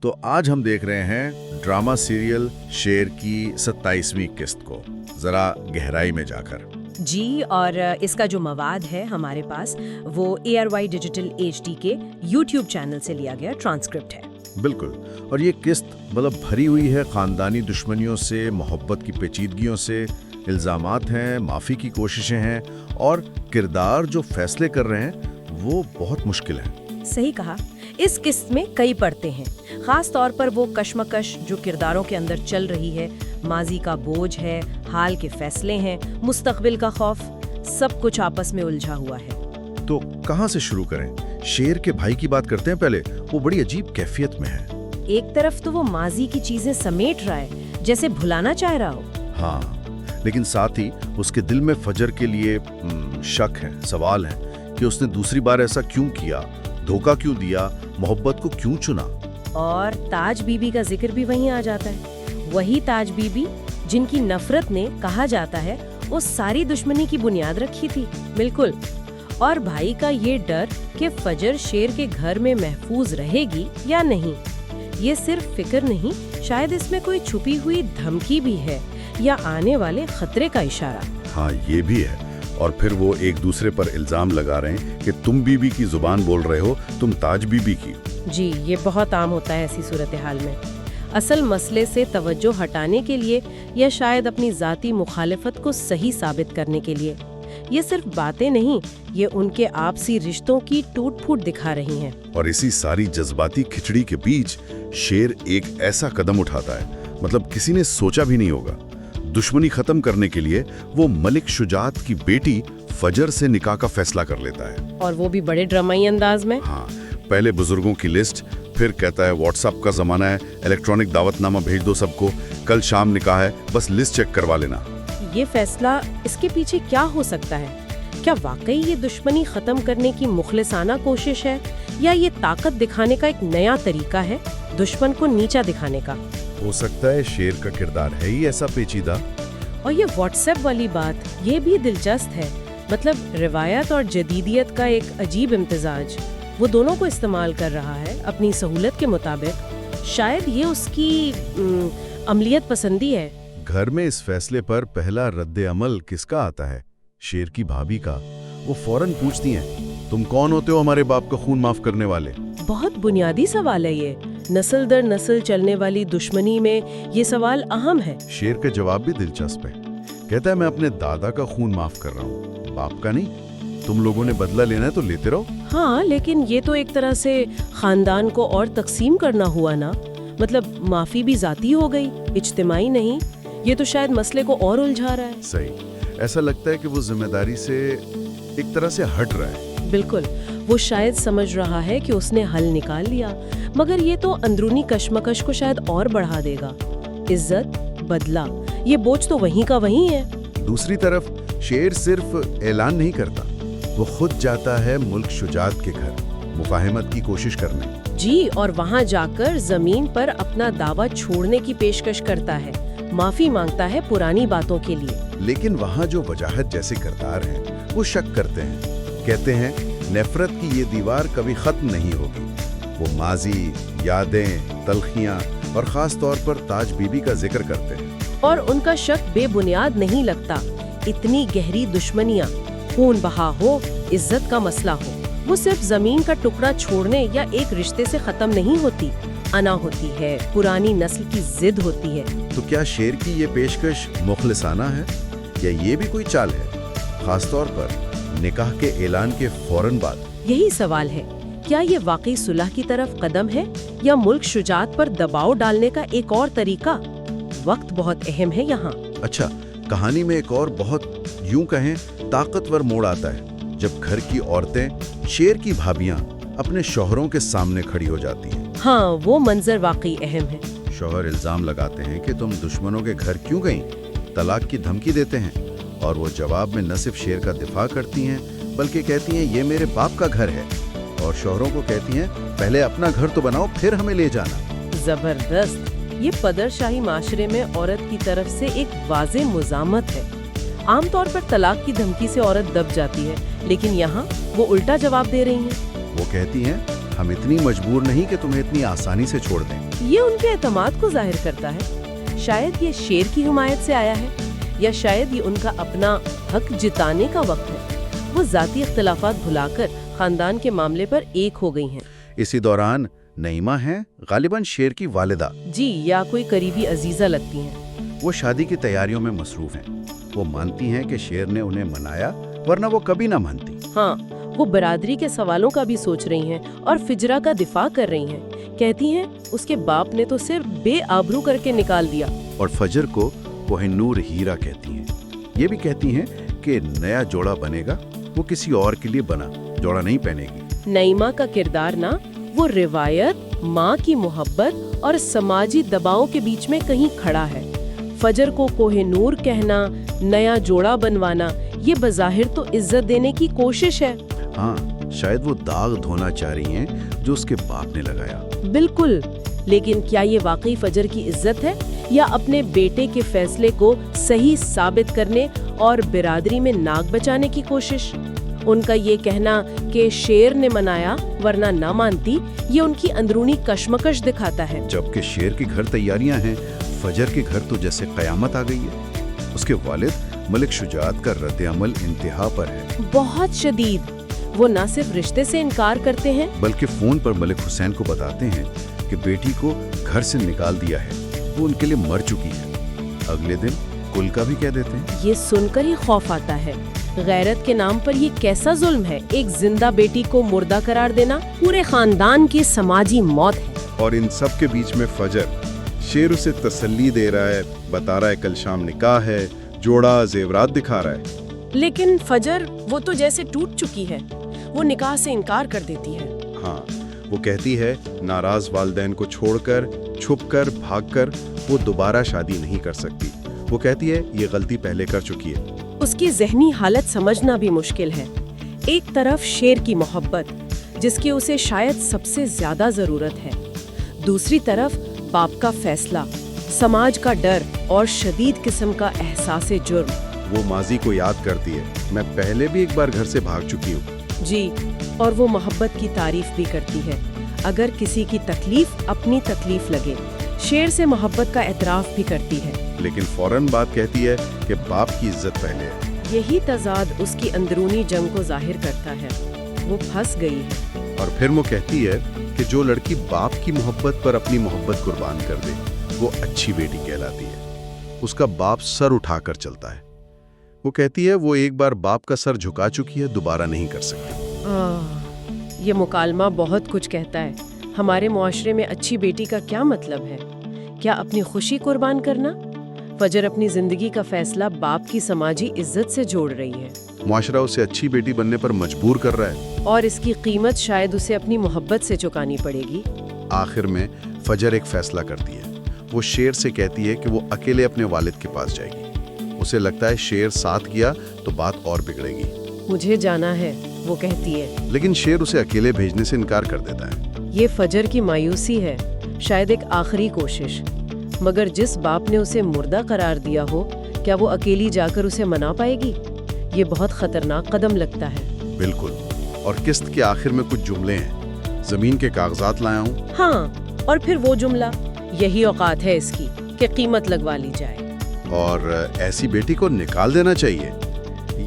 تو آج ہم دیکھ رہے ہیں ڈرامہ سیریل شیر کی 27ویں قسط کو ذرا گہرائی میں جا کر۔ جی، اور اس کا جو مواد ہے ہمارے پاس وہ ARY ڈیجیٹل HD کے YouTube چینل سے لیا گیا ٹرانسکرپٹ ہے۔ بالکل، اور یہ قسط بھری ہوئی ہے خاندانی دشمنیوں سے، محبت کی پیچیدگیوں سے، الزامات ہیں، معافی کی کوششیں ہیں، اور کردار جو فیصلے کر رہے ہیں وہ بہت مشکل ہیں۔ صحیح کہا۔ اس قسط میں کئی پرتیں ہیں، خاص طور پر وہ کشمکش جو کرداروں کے اندر چل رہی ہے، ماضی کا بوجھ ہے، حال کے فیصلے ہیں، مستقبل کا خوف، سب کچھ آپس میں الجھا ہوا ہے۔ تو کہاں سے شروع کریں؟ شیر کے بھائی کی بات کرتے ہیں پہلے، وہ بڑی عجیب کیفیت میں ہے۔ ایک طرف تو وہ ماضی کی چیزیں سمیٹ رہا ہے، جیسے بھلانا چاہ رہا ہو۔ ہاں، لیکن ساتھ ہی اس کے دل میں فجر کے لیے شک ہے، سوال ہے کہ اس نے دوسری بار ایسا کیوں کیا، دھوکہ کیوں دیا، محبت کو کیوں چنا۔ اور تاج بی بی کا ذکر بھی وہیں آ جاتا ہے، وہی تاج بی بی جن کی نفرت نے، کہا جاتا ہے، اس ساری دشمنی کی بنیاد رکھی تھی۔ بالکل، اور بھائی کا یہ ڈر کہ فجر شیر کے گھر میں محفوظ رہے گی یا نہیں، یہ صرف فکر نہیں، شاید اس میں کوئی چھپی ہوئی دھمکی بھی ہے یا آنے والے خطرے کا اشارہ۔ ہاں، یہ بھی ہے۔ اور پھر وہ ایک دوسرے پر الزام لگا رہے ہیں کہ تم بی بی کی زبان بول رہے ہو، تم تاج بی بی کی۔ جی، یہ بہت عام ہوتا ہے ایسی صورتحال میں، اصل مسئلے سے توجہ ہٹانے کے لیے یا شاید اپنی ذاتی مخالفت کو صحیح ثابت کرنے کے لیے۔ یہ صرف باتیں نہیں، یہ ان کے آپسی رشتوں کی ٹوٹ پھوٹ دکھا رہی ہیں۔ اور اسی ساری جذباتی کھچڑی کے بیچ شیر ایک ایسا قدم اٹھاتا ہے، کسی نے سوچا بھی نہیں ہوگا۔ دشمنی ختم کرنے کے لیے وہ ملک شجاعت کی بیٹی فجر سے نکاح کا فیصلہ کر لیتا ہے، اور وہ بھی بڑے ڈرامائی انداز میں۔ ہاں، پہلے بزرگوں کی لسٹ، پھر کہتا ہے واٹس ایپ کا زمانہ ہے، الیکٹرانک دعوت نامہ بھیج دو سب کو، کل شام نکاح ہے، بس لسٹ چیک کروا لینا۔ یہ فیصلہ، اس کے پیچھے کیا ہو سکتا ہے؟ کیا واقعی یہ دشمنی ختم کرنے کی مخلصانہ کوشش ہے، یا یہ طاقت دکھانے کا ایک نیا طریقہ ہے، دشمن کو نیچا دکھانے کا؟ ہو سکتا ہے شیر کا کردار ہے ہی ایسا پیچیدہ۔ اور یہ واٹس ایپ والی بات، یہ بھی دلچسپ ہے، روایت اور جدیدیت کا ایک عجیب امتزاج، وہ دونوں کو استعمال کر رہا ہے اپنی سہولت کے مطابق۔ شاید یہ اس کی عملیت پسندی ہے۔ گھر میں اس فیصلے پر پہلا رد عمل کس کا آتا ہے؟ شیر کی بھابھی کا۔ وہ فوراً پوچھتی ہیں، تم کون ہوتے ہو ہمارے باپ کا خون معاف کرنے والے؟ بہت بنیادی سوال ہے یہ، نسل در نسل چلنے والی دشمنی میں یہ سوال اہم ہے۔ شیر کا جواب بھی دلچسپ ہے، کہتا ہے میں اپنے دادا کا خون معاف کر رہا ہوں، باپ کا نہیں۔ تم لوگوں نے بدلہ لینا ہے تو لیتے رہو۔ ہاں، لیکن یہ تو ایک طرح سے خاندان کو اور تقسیم کرنا ہوا نا، معافی بھی ذاتی ہو گئی، اجتماعی نہیں۔ یہ تو شاید مسئلے کو اور الجھا رہا ہے۔ صحیح، ایسا لگتا ہے کہ وہ ذمہ داری سے ایک طرح سے ہٹ رہا ہے۔ بالکل، وہ شاید سمجھ رہا ہے کہ اس نے حل نکال لیا، مگر یہ تو اندرونی کشمکش کو شاید اور بڑھا دے گا۔ عزت، بدلہ، یہ بوجھ تو وہیں کا وہیں ہے۔ دوسری طرف شیر صرف اعلان نہیں کرتا، وہ خود جاتا ہے ملک شجاعت کے گھر مفاہمت کی کوشش کرنے۔ جی، اور وہاں جا کر زمین پر اپنا دعویٰ چھوڑنے کی پیشکش کرتا ہے، معافی مانگتا ہے پرانی باتوں کے لیے۔ لیکن وہاں جو وجاہت جیسے کردار ہیں وہ شک کرتے ہیں، کہتے ہیں نفرت کی یہ دیوار کبھی ختم نہیں ہوگی۔ وہ ماضی، یادیں، تلخیاں اور خاص طور پر تاج بی بی کا ذکر کرتے ہیں۔ اور ان کا شک بے بنیاد نہیں لگتا، اتنی گہری دشمنیاں، خون بہا ہو، عزت کا مسئلہ ہو، وہ صرف زمین کا ٹکڑا چھوڑنے یا ایک رشتے سے ختم نہیں ہوتی، انا ہوتی ہے، پرانی نسل کی ضد ہوتی ہے۔ تو کیا شیر کی یہ پیشکش مخلصانہ ہے یا یہ بھی کوئی چال ہے، خاص طور پر نکاح کے اعلان کے فوراً بعد؟ یہی سوال ہے، کیا یہ واقعی صلح کی طرف قدم ہے یا ملک شجاعت پر دباؤ ڈالنے کا ایک اور طریقہ؟ وقت بہت اہم ہے یہاں۔ اچھا، کہانی میں ایک اور بہت یوں کہیں طاقتور موڑ آتا ہے جب گھر کی عورتیں، شیر کی بھابیاں، اپنے شوہروں کے سامنے کھڑی ہو جاتی ہیں۔ ہاں، وہ منظر واقعی اہم ہے۔ شوہر الزام لگاتے ہیں کہ تم دشمنوں کے گھر کیوں گئیں، طلاق کی دھمکی دیتے ہیں، اور وہ جواب میں نہ صرف شیر کا دفاع کرتی ہیں بلکہ کہتی ہیں یہ میرے باپ کا گھر ہے، اور شوہروں کو کہتی ہیں پہلے اپنا گھر تو بناؤ پھر ہمیں لے جانا۔ زبردست، یہ پدر شاہی معاشرے میں عورت کی طرف سے ایک واضح مزاحمت ہے۔ عام طور پر طلاق کی دھمکی سے عورت دب جاتی ہے، لیکن یہاں وہ الٹا جواب دے رہی ہیں۔ وہ کہتی ہیں ہم اتنی مجبور نہیں کہ تمہیں اتنی آسانی سے چھوڑ دیں۔ یہ ان کے اعتماد کو ظاہر کرتا ہے۔ شاید یہ شیر کی حمایت سے آیا ہے، یا شاید یہ ان کا اپنا حق جتانے کا وقت ہے۔ وہ ذاتی اختلافات بھلا کر خاندان کے معاملے پر ایک ہو گئی ہیں۔ اسی دوران نعیمہ ہیں غالباً شیر کی والدہ، جی، یا کوئی قریبی عزیزہ لگتی ہیں۔ وہ شادی کی تیاریوں میں مصروف ہیں۔ وہ مانتی ہیں کہ شیر نے انہیں منایا، ورنہ وہ کبھی نہ مانتی۔ ہاں، وہ برادری کے سوالوں کا بھی سوچ رہی ہیں اور فجرا کا دفاع کر رہی ہیں۔ کہتی ہیں اس کے باپ نے تو صرف بے آبرو کر کے نکال دیا۔ اور فجر کو کوہ نور ہیرا کہتی ہیں۔ یہ بھی کہتی ہیں کہ نیا جوڑا بنے گا، وہ کسی اور کے لیے بنا جوڑا نہیں پہنے گی۔ نعیمہ کا کردار نا، وہ روایت، ماں کی محبت اور سماجی دباؤ کے بیچ میں کہیں کھڑا ہے۔ فجر کو کوہ نور کہنا، نیا جوڑا بنوانا، یہ بظاہر تو عزت دینے کی کوشش ہے۔ ہاں، شاید وہ داغ دھونا چاہ رہی ہیں جو اس کے باپ نے لگایا۔ بالکل، لیکن کیا یہ واقعی فجر کی عزت ہے، یا اپنے بیٹے کے فیصلے کو صحیح ثابت کرنے اور برادری میں ناک بچانے کی کوشش؟ ان کا یہ کہنا کہ شیر نے منایا ورنہ نہ مانتی، یہ ان کی اندرونی کشمکش دکھاتا ہے۔ جبکہ شیر کے گھر تیاریاں ہیں، فجر کے گھر تو جیسے قیامت آ گئی ہے۔ اس کے والد ملک شجاعت کا رد عمل انتہا پر ہے، بہت شدید۔ وہ نہ صرف رشتے سے انکار کرتے ہیں، بلکہ فون پر ملک حسین کو بتاتے ہیں کہ بیٹی کو گھر سے نکال دیا ہے، وہ ان کے لیے مر چکی ہے۔ اگلے دن کل کا بھی کہہ دیتے ہیں۔ یہ سن کر ہی خوف آتا ہے۔ غیرت کے نام پر یہ کیسا ظلم ہے؟ ایک زندہ بیٹی کو مردہ قرار دینا پورے خاندان کی سماجی موت ہے۔ اور ان سب کے بیچ میں فجر، شیر اسے تسلی دے رہا ہے، بتا رہا ہے کل شام نکاح ہے، جوڑا زیورات دکھا رہا ہے۔ لیکن فجر وہ تو جیسے ٹوٹ چکی ہے، وہ نکاح سے انکار کر دیتی ہے۔ ہاں، وہ کہتی ہے ناراض والدین کو چھوڑ کر، چھپ کر، بھاگ کر وہ دوبارہ شادی نہیں کر سکتی۔ وہ کہتی ہے یہ غلطی پہلے کر چکی ہے۔ اس کی ذہنی حالت سمجھنا بھی مشکل ہے۔ ایک طرف شیر کی محبت، جس کی اسے شاید سب سے زیادہ ضرورت ہے، دوسری طرف باپ کا فیصلہ، سماج کا ڈر اور شدید قسم کا احساس جرم۔ وہ ماضی کو یاد کرتی ہے، میں پہلے بھی ایک بار گھر سے بھاگ چکی ہوں۔ جی، اور وہ محبت کی تعریف بھی کرتی ہے، اگر کسی کی تکلیف اپنی تکلیف لگے۔ شیر سے محبت کا اعتراف بھی کرتی ہے، لیکن فوراً بات کہتی ہے کہ باپ کی عزت پہلے ہے۔ یہی تضاد اس کی اندرونی جنگ کو ظاہر کرتا ہے۔ وہ پھنس گئی ہے۔ اور پھر وہ کہتی ہے کہ جو لڑکی باپ کی محبت پر اپنی محبت قربان کر دے وہ اچھی بیٹی کہلاتی ہے۔ اس کا باپ سر اٹھا کر چلتا ہے۔ وہ کہتی ہے وہ ایک بار باپ کا سر جھکا چکی ہے، دوبارہ نہیں کر سکتی۔ یہ مکالمہ بہت کچھ کہتا ہے۔ ہمارے معاشرے میں اچھی بیٹی کا کیا مطلب ہے؟ کیا اپنی خوشی قربان کرنا؟ فجر اپنی زندگی کا فیصلہ باپ کی سماجی عزت سے جوڑ رہی ہے۔ معاشرہ اسے اچھی بیٹی بننے پر مجبور کر رہا ہے، اور اس کی قیمت شاید اسے اپنی محبت سے چکانی پڑے گی۔ آخر میں فجر ایک فیصلہ کرتی ہے۔ وہ شیر سے کہتی ہے کہ وہ اکیلے اپنے والد کے پاس جائے گی۔ اسے لگتا ہے شیر ساتھ گیا تو بات اور بگڑے گی۔ مجھے جانا ہے، وہ کہتی ہے، لیکن شیر اسے اکیلے بھیجنے سے انکار کر دیتا ہے۔ یہ فجر کی مایوسی ہے، شاید ایک آخری کوشش۔ مگر جس باپ نے اسے مردہ قرار دیا ہو، کیا وہ اکیلی جا کر اسے منا پائے گی؟ یہ بہت خطرناک قدم لگتا ہے۔ بالکل، اور قسط کے آخر میں کچھ جملے ہیں، زمین کے کاغذات لایا ہوں۔ ہاں، اور پھر وہ جملہ، یہی اوقات ہے اس کی کہ قیمت لگوا لی جائے۔ اور ایسی بیٹی کو نکال دینا چاہیے۔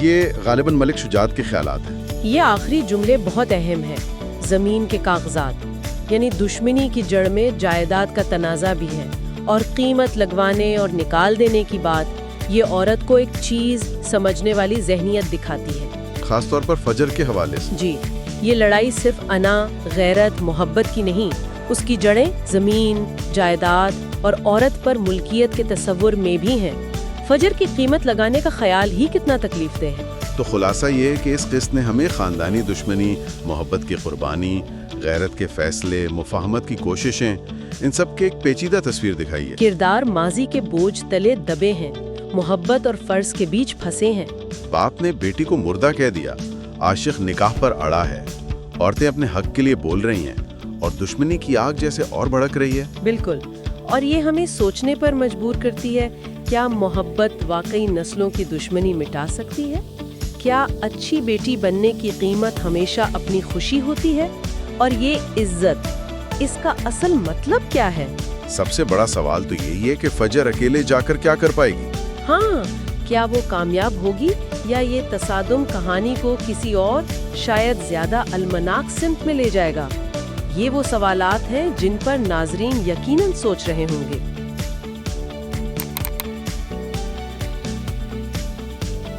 یہ غالباً ملک شجاعت کے خیالات ہیں۔ یہ آخری جملے بہت اہم ہیں۔ زمین کے کاغذات، یعنی دشمنی کی جڑ میں جائیداد کا تنازع بھی ہے، اور قیمت لگوانے اور نکال دینے کی بات، یہ عورت کو ایک چیز سمجھنے والی ذہنیت دکھاتی ہے، خاص طور پر فجر کے حوالے سے۔ جی، یہ لڑائی صرف انا، غیرت، محبت کی نہیں، اس کی جڑیں زمین، جائیداد اور عورت پر ملکیت کے تصور میں بھی ہیں۔ فجر کی قیمت لگانے کا خیال ہی کتنا تکلیف دہ ہے۔ تو خلاصہ یہ ہے کہ اس قسط نے ہمیں خاندانی دشمنی، محبت کی قربانی، غیرت کے فیصلے، مفاہمت کی کوششیں، ان سب کے ایک پیچیدہ تصویر دکھائی ہے۔ کردار ماضی کے بوجھ تلے دبے ہیں، محبت اور فرض کے بیچ پھنسے ہیں۔ باپ نے بیٹی کو مردہ کہہ دیا، عاشق نکاح پر اڑا ہے، عورتیں اپنے حق کے لیے بول رہی ہیں، اور دشمنی کی آگ جیسے اور بھڑک رہی ہے۔ بالکل، اور یہ ہمیں سوچنے پر مجبور کرتی ہے، کیا محبت واقعی نسلوں کی دشمنی مٹا سکتی ہے؟ کیا اچھی بیٹی بننے کی قیمت ہمیشہ اپنی خوشی ہوتی ہے؟ اور یہ عزت اس کا اصل مطلب کیا ہے؟ سب سے بڑا سوال تو یہی ہے کہ فجر اکیلے جا کر کیا کر پائے گی؟ ہاں، کیا وہ کامیاب ہوگی یا یہ تصادم کہانی کو کسی اور شاید زیادہ المناک سمت میں لے جائے گا؟ یہ وہ سوالات ہیں جن پر ناظرین یقیناً سوچ رہے ہوں گے۔